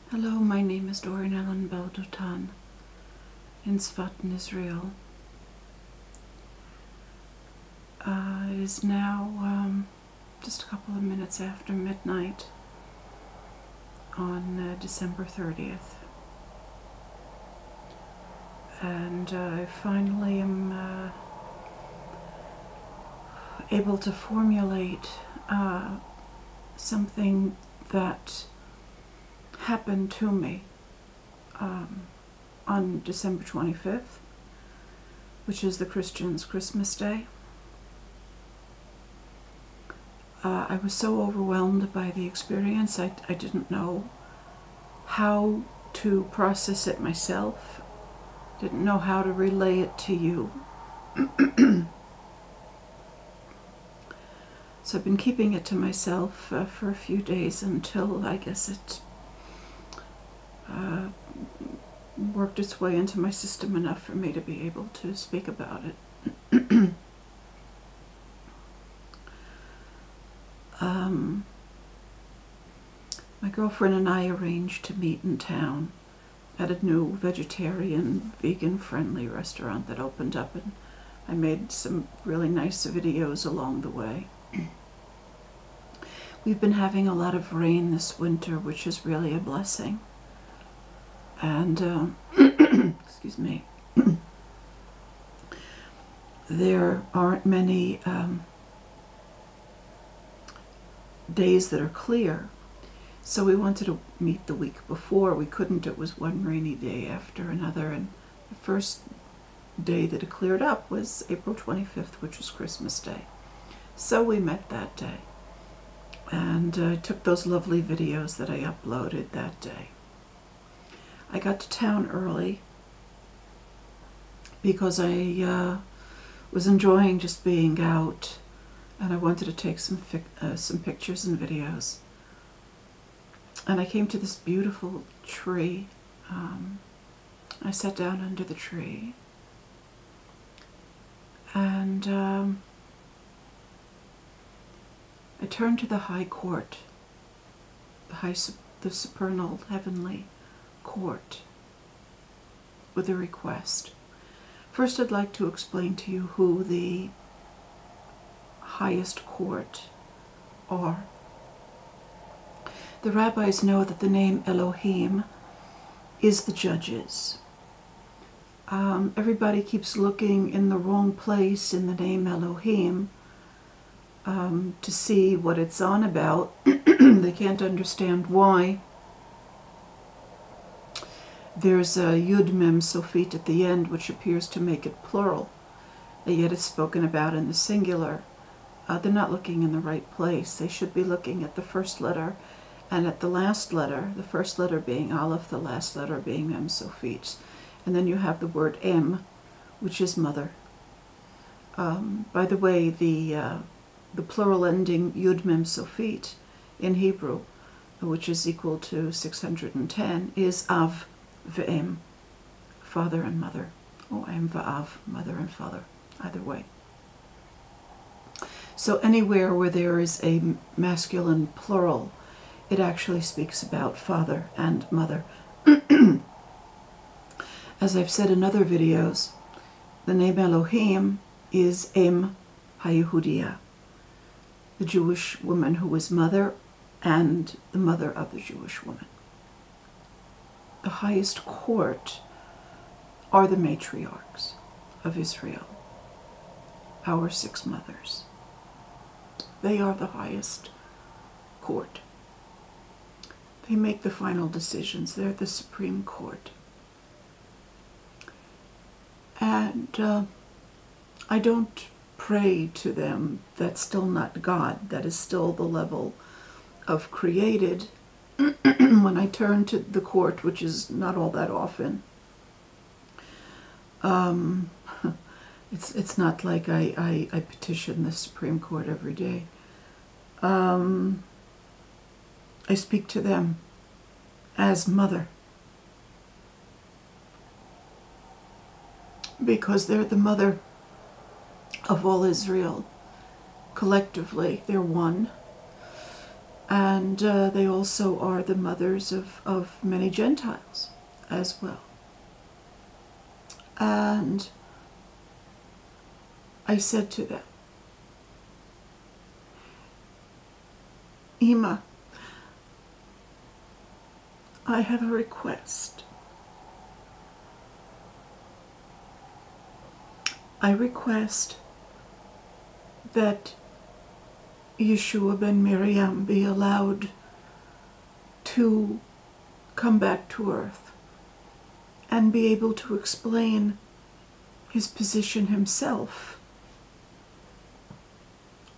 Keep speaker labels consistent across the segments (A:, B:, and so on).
A: Hello, my name is Dorin Ellen Baldotan in Tzfat in Israel. It is now just a couple of minutes after midnight on December 30th. And I finally am able to formulate something that happened to me on December 25th, which is the Christians' Christmas Day. I was so overwhelmed by the experience, I didn't know how to process it myself, didn't know how to relay it to you. So I've been keeping it to myself for a few days until I guess it worked its way into my system enough for me to be able to speak about it. My girlfriend and I arranged to meet in town at a new vegetarian, vegan-friendly restaurant that opened up, and I made some really nice videos along the way. We've been having a lot of rain this winter, which is really a blessing. And, excuse me, there aren't many days that are clear. So we wanted to meet the week before. We couldn't. It was one rainy day after another. And the first day that it cleared up was April 25th, which was Christmas Day. So we met that day. And I took those lovely videos that I uploaded that day. I got to town early because I was enjoying just being out, and I wanted to take some pictures and videos. And I came to this beautiful tree. I sat down under the tree, and I turned to the high court, the supernal heavenly court, with a request. First, I'd like to explain to you who the highest court are. The rabbis know that the name Elohim is the judges. Everybody keeps looking in the wrong place in the name Elohim to see what it's on about. They can't understand why. There's a Yud Mem Sofit at the end, which appears to make it plural, yet it's spoken about in the singular. They're not looking in the right place. They should be looking at the first letter and at the last letter, the first letter being Aleph, the last letter being Mem Sofit. And then you have the word Em, which is mother. By the way, the plural ending Yud Mem Sofit in Hebrew, which is equal to 610, is Av Ve'em, father and mother. Or Em Va'av, mother and father, either way. So anywhere where there is a masculine plural, it actually speaks about father and mother. As I've said in other videos, the name Elohim is Em HaYehudiya, the Jewish woman who was mother and the mother of the Jewish woman. The highest court are the matriarchs of Israel, our 6 mothers. They are the highest court. They make the final decisions. They're the Supreme Court. And I don't pray to them. That's still not God. That is still the level of created. When I turn to the court, which is not all that often, it's not like I petition the Supreme Court every day. I speak to them as mother, because they're the mother of all Israel. Collectively, they're one. And they also are the mothers of many Gentiles as well. And I said to them, Ima, I have a request. I request that Yeshua ben Miriam be allowed to come back to earth and be able to explain his position himself,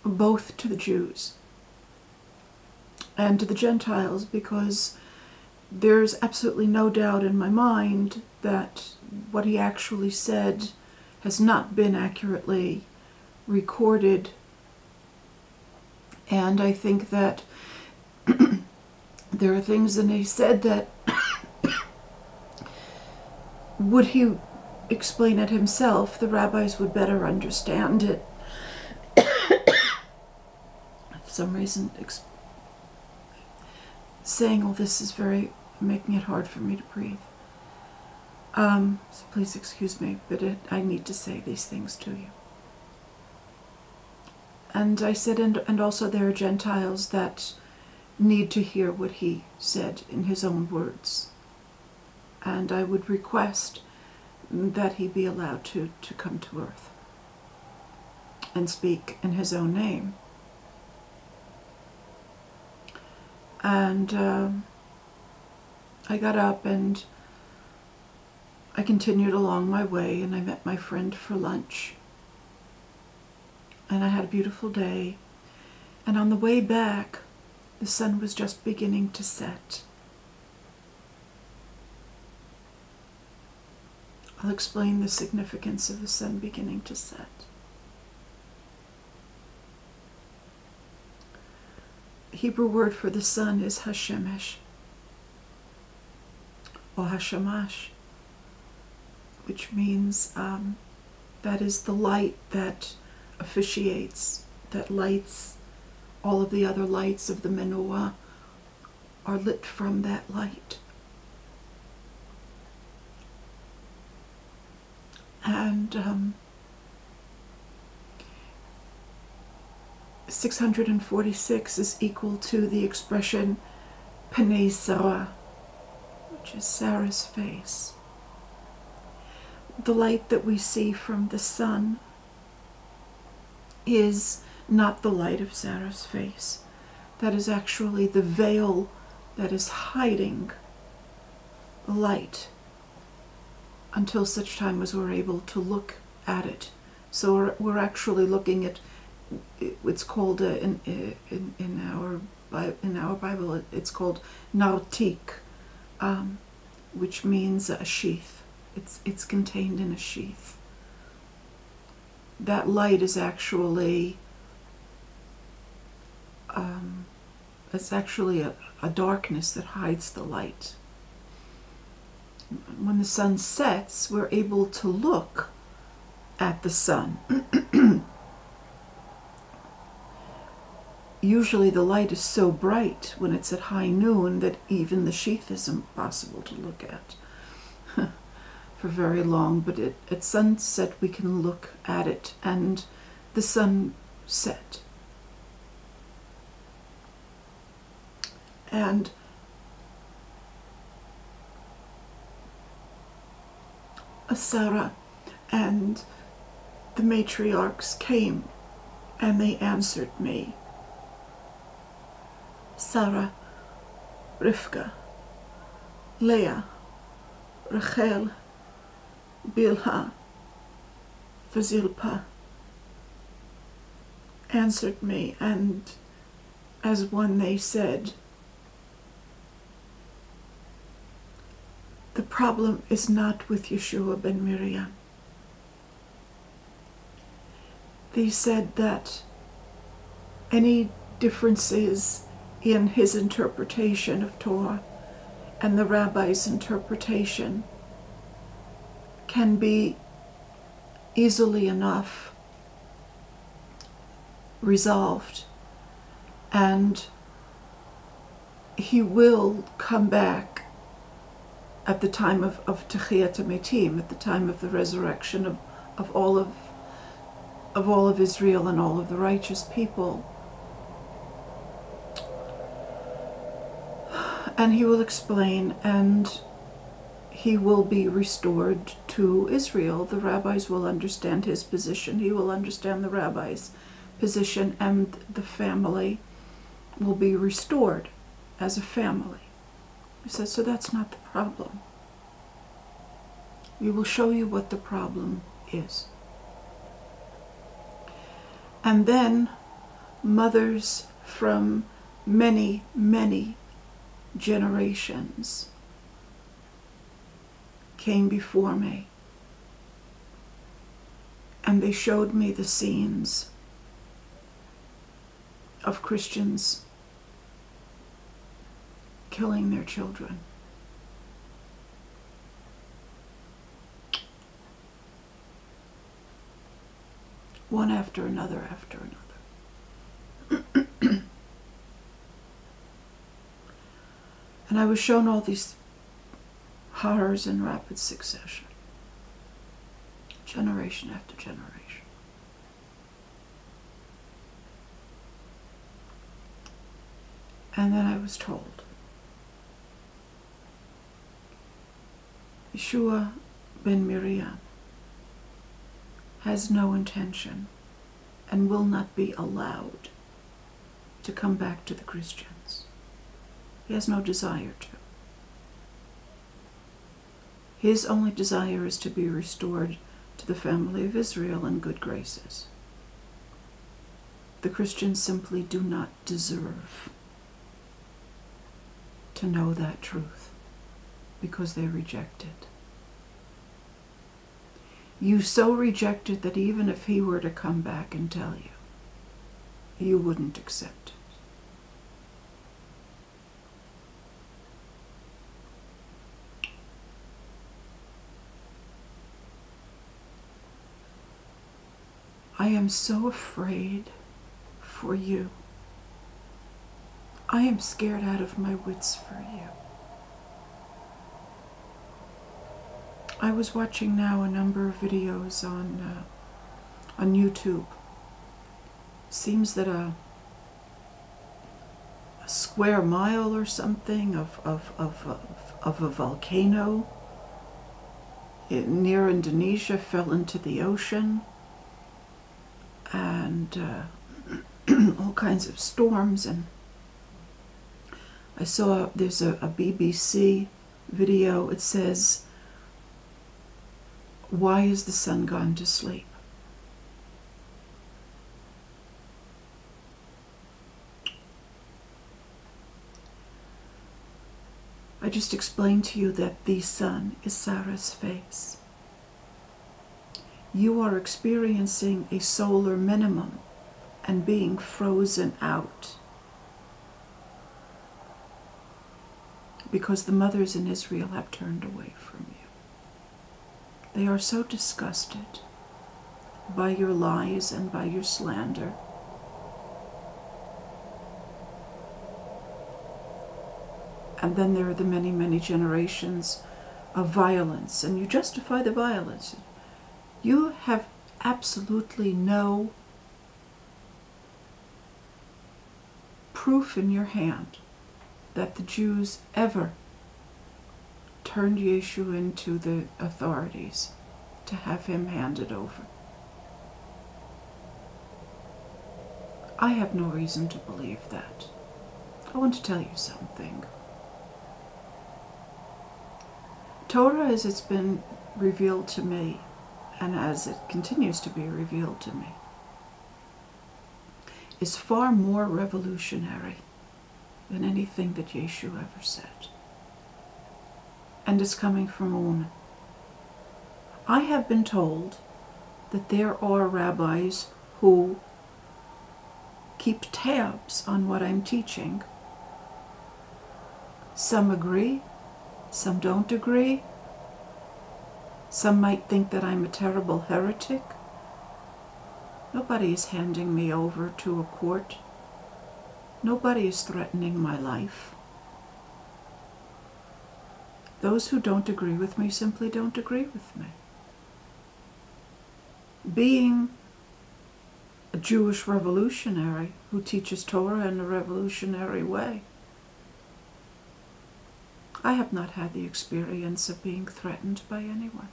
A: both to the Jews and to the Gentiles, because there's absolutely no doubt in my mind that what he actually said has not been accurately recorded. And I think that there are things that he said that would he explain it himself, the rabbis would better understand it. For some reason, saying all this is making it hard for me to breathe. So please excuse me, but I need to say these things to you. And I said, and also there are Gentiles that need to hear what he said in his own words. And I would request that he be allowed to come to earth and speak in his own name. And I got up and I continued along my way, and I met my friend for lunch. And I had a beautiful day. And on the way back, the sun was just beginning to set. I'll explain the significance of the sun beginning to set. The Hebrew word for the sun is Hashemesh, or Hashamash, which means that is the light that officiates, that lights, all of the other lights of the menorah are lit from that light. And 646 is equal to the expression Pnei Sarah, which is Sarah's face. The light that we see from the sun is not the light of Sarah's face. That is actually the veil that is hiding the light until such time as we're able to look at it. So we're actually looking at, it's called in our Bible, it's called nartik, which means a sheath. It's contained in a sheath. That light is actually a darkness that hides the light. When the sun sets, we're able to look at the sun. Usually the light is so bright when it's at high noon that even the sheath is impossible to look at for very long, but at sunset we can look at it, and the sun set. And Sarah and the matriarchs came and they answered me. Sarah, Rivka, Leah, Rachel, Bilhah, Zilpah answered me, and as one they said, the problem is not with Yeshua ben Miriam. They said that any differences in his interpretation of Torah and the rabbi's interpretation can be easily enough resolved, and he will come back at the time of Techiyat HaMetim, at the time of the resurrection of all of Israel and all of the righteous people. And he will explain, and he will be restored to Israel. The rabbis will understand his position. He will understand the rabbis' position, and the family will be restored as a family. He says, so that's not the problem. We will show you what the problem is. And then mothers from many, many generations came before me, and they showed me the scenes of Christians killing their children. One after another after another. And I was shown all these horrors in rapid succession, generation after generation. And then I was told, Yeshua ben Miriam has no intention and will not be allowed to come back to the Christians. He has no desire to. His only desire is to be restored to the family of Israel in good graces. The Christians simply do not deserve to know that truth because they reject it. You so reject it that even if he were to come back and tell you, you wouldn't accept it. I am so afraid for you. I am scared out of my wits for you. I was watching now a number of videos on YouTube. Seems that a square mile or something of a volcano near Indonesia fell into the ocean, and all kinds of storms. And I saw there's a BBC video. It says, "Why is the sun gone to sleep?" I just explained to you that the sun is Sarah's face. You are experiencing a solar minimum and being frozen out because the mothers in Israel have turned away from you. They are so disgusted by your lies and by your slander. And then there are the many, many generations of violence, and you justify the violence. You have absolutely no proof in your hand that the Jews ever turned Yeshua into the authorities to have him handed over. I have no reason to believe that. I want to tell you something. Torah, as it's been revealed to me, and as it continues to be revealed to me, is far more revolutionary than anything that Yeshua ever said. And it's coming from a woman. I have been told that there are rabbis who keep tabs on what I'm teaching. Some agree, some don't agree. Some might think that I'm a terrible heretic. Nobody is handing me over to a court. Nobody is threatening my life. Those who don't agree with me simply don't agree with me. Being a Jewish revolutionary who teaches Torah in a revolutionary way, I have not had the experience of being threatened by anyone.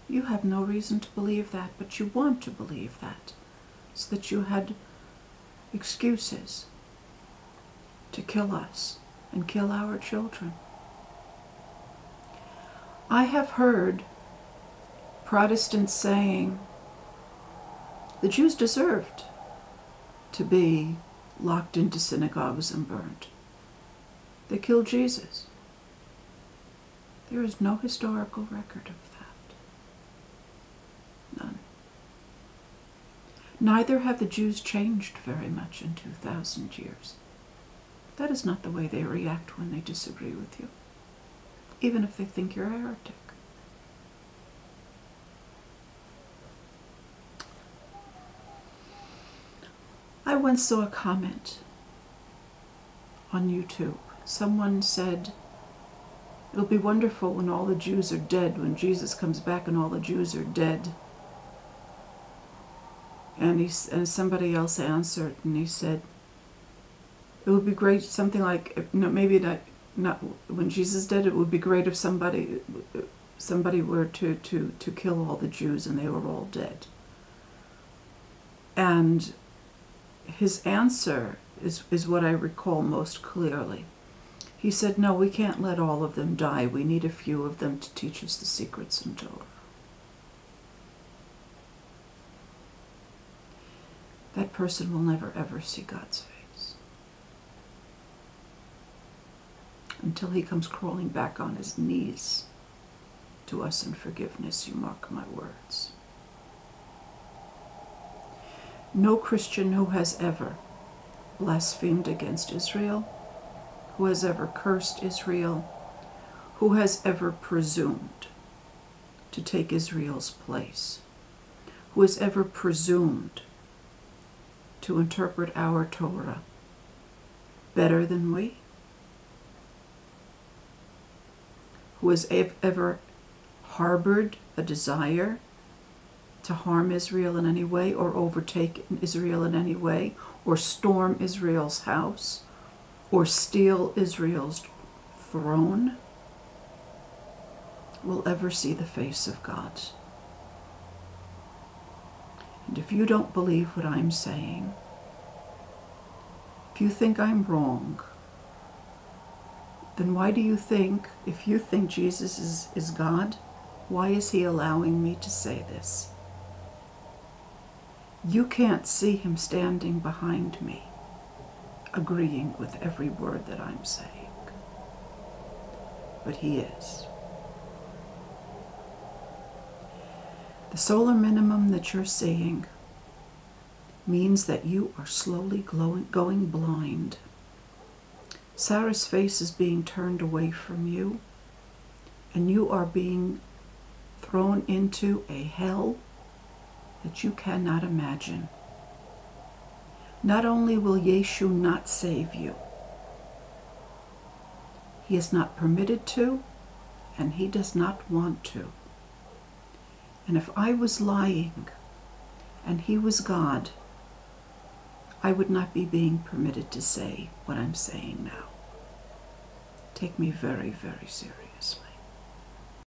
A: You have no reason to believe that, but you want to believe that, so that you had excuses to kill us and kill our children. I have heard Protestants saying the Jews deserved to be locked into synagogues and burned. They killed Jesus. There is no historical record of that. None. Neither have the Jews changed very much in 2,000 years. That is not the way they react when they disagree with you, even if they think you're a heretic. I once saw a comment on YouTube. Someone said, it'll be wonderful when all the Jews are dead, when Jesus comes back and all the Jews are dead. And somebody else answered, and he said, it would be great, something like, maybe not when Jesus is dead, it would be great if somebody were to kill all the Jews and they were all dead. And his answer is what I recall most clearly. He said, no, we can't let all of them die. We need a few of them to teach us the secrets in Torah. That person will never ever see God's face until he comes crawling back on his knees to us in forgiveness, you mark my words. No Christian who has ever blasphemed against Israel, who has ever cursed Israel, who has ever presumed to take Israel's place, who has ever presumed to interpret our Torah better than we, who has ever harbored a desire to harm Israel in any way, or overtake Israel in any way, or storm Israel's house, or steal Israel's throne, will ever see the face of God. And if you don't believe what I'm saying, if you think I'm wrong, then why do you think, if you think Jesus is God, why is he allowing me to say this? You can't see him standing behind me, agreeing with every word that I'm saying. But he is. The solar minimum that you're seeing means that you are slowly going blind. Sarah's face is being turned away from you, and you are being thrown into a hell that you cannot imagine. Not only will Yeshu not save you, he is not permitted to, and he does not want to. And if I was lying and he was God, I would not be being permitted to say what I'm saying now. Take me very, very seriously.